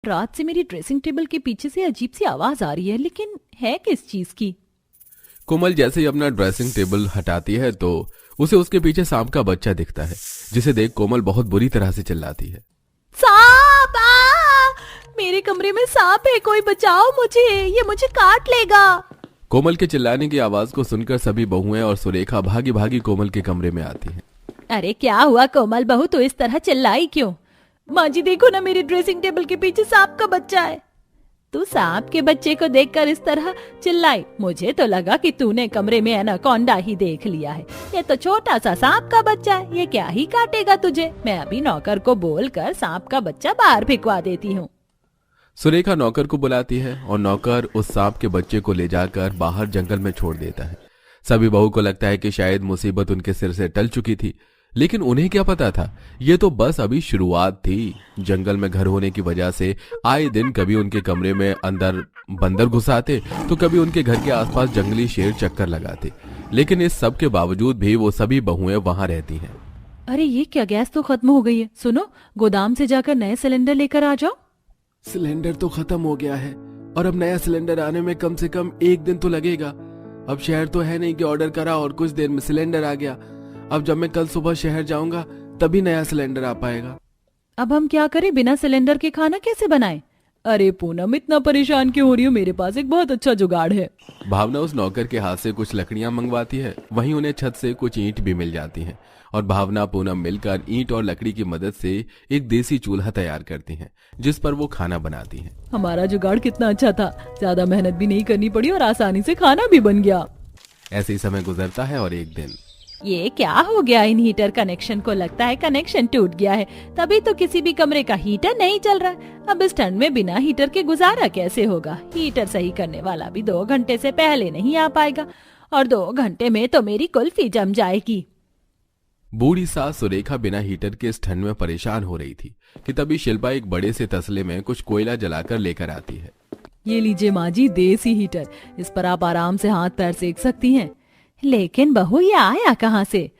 रात से मेरी ड्रेसिंग टेबल के पीछे से अजीब सी आवाज आ रही है, लेकिन है किस चीज की? कोमल जैसे ही अपना ड्रेसिंग टेबल हटाती है तो उसे उसके पीछे सांप का बच्चा दिखता है, जिसे देख कोमल बहुत बुरी तरह से चिल्लाती है। सांप! मेरे कमरे में सांप है, कोई बचाओ मुझे, ये मुझे काट लेगा। कोमल के चिल्लाने की आवाज को सुनकर सभी बहुएं और सुरेखा भागी भागी कोमल के कमरे में आती हैं। अरे क्या हुआ कोमल बहू, तो इस तरह चिल्लाई क्यों? माँ जी देखो ना, मेरी ड्रेसिंग टेबल के पीछे सांप का बच्चा है। तू सांप के बच्चे को देखकर इस तरह चिल्लाई? मुझे तो लगा कि तूने कमरे में एनाकोंडा ही देख लिया है। ये तो छोटा सा सांप का बच्चा है, ये क्या ही काटेगा तुझे। मैं अभी नौकर को बोलकर सांप का बच्चा बाहर फेंकवा देती हूँ। सुरेखा नौकर को बुलाती है और नौकर उस सांप के बच्चे को ले जाकर बाहर जंगल में छोड़ देता है। सभी बहू को लगता है कि शायद मुसीबत उनके सिर से टल चुकी थी, लेकिन उन्हें क्या पता था, ये तो बस अभी शुरुआत थी। जंगल में घर होने की वजह से आए दिन कभी उनके कमरे में अंदर बंदर घुस आते तो कभी उनके घर के आसपास जंगली शेर चक्कर लगाते, लेकिन इस सब के बावजूद भी वो सभी बहुएं वहां रहती हैं। अरे ये क्या, गैस तो खत्म हो गई है। सुनो, गोदाम से जाकर नए सिलेंडर लेकर आ जाओ। सिलेंडर तो खत्म हो गया है और अब नया सिलेंडर आने में कम से कम 1 दिन तो लगेगा। अब शहर तो है नहीं कि ऑर्डर करा और कुछ देर में सिलेंडर आ गया। अब जब मैं कल सुबह शहर जाऊंगा तभी नया सिलेंडर आ पाएगा। अब हम क्या करें, बिना सिलेंडर के खाना कैसे बनाएं? अरे पूनम, इतना परेशान क्यों हो रही हो? मेरे पास एक बहुत अच्छा जुगाड़ है। भावना उस नौकर के हाथ से कुछ लकड़ियां मंगवाती है, वहीं उन्हें छत से कुछ ईंट भी मिल जाती हैं और भावना पूनम मिलकर ईंट और लकड़ी की मदद से एक देसी चूल्हा तैयार करती हैं, जिस पर वो खाना बनाती हैं। हमारा जुगाड़ कितना अच्छा था, ज्यादा मेहनत भी नहीं करनी पड़ी और आसानी से खाना भी बन गया। ऐसे ही समय गुजरता है और एक दिन ये क्या हो गया इन हीटर कनेक्शन को? लगता है कनेक्शन टूट गया है, तभी तो किसी भी कमरे का हीटर नहीं चल रहा है। अब इस ठंड में बिना हीटर के गुजारा कैसे होगा? हीटर सही करने वाला भी 2 घंटे से पहले नहीं आ पाएगा और 2 घंटे में तो मेरी कुल्फी जम जाएगी। बूढ़ी सास सुरेखा बिना हीटर के इस ठंड में परेशान हो रही थी कि तभी शिल्पा एक बड़े से तसले में कुछ कोयला जलाकर लेकर आती है। ये लीजिए माँ जी, देसी हीटर, इस पर आप आराम से हाथ पैर सेक सकती हैं। लेकिन बहू, ये आया कहाँ से?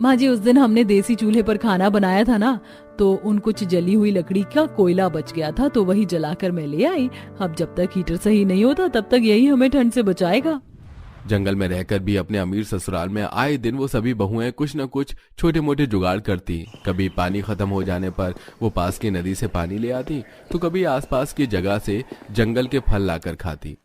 माँ जी, उस दिन हमने देसी चूल्हे पर खाना बनाया था ना, तो उन कुछ जली हुई लकड़ी का कोयला बच गया था, तो वही जलाकर मैं ले आई। अब जब तक हीटर सही नहीं होता तब तक यही हमें ठंड से बचाएगा। जंगल में रहकर भी अपने अमीर ससुराल में आए दिन वो सभी बहुएं कुछ न कुछ छोटे मोटे जुगाड़ करती। कभी पानी खत्म हो जाने पर वो पास की नदी से पानी ले आती, तो कभी आसपास की जगह से जंगल के फल लाकर खाती।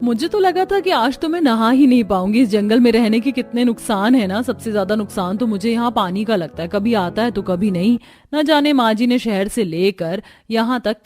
मुझे तो लगा था कि आज तो मैं नहा ही नहीं पाऊंगी। इस जंगल में रहने के कितने नुकसान है ना। सबसे ज्यादा नुकसान तो मुझे यहाँ पानी का लगता है, कभी आता है तो कभी नहीं। न जाने माँ जी ने शहर से लेकर यहाँ तक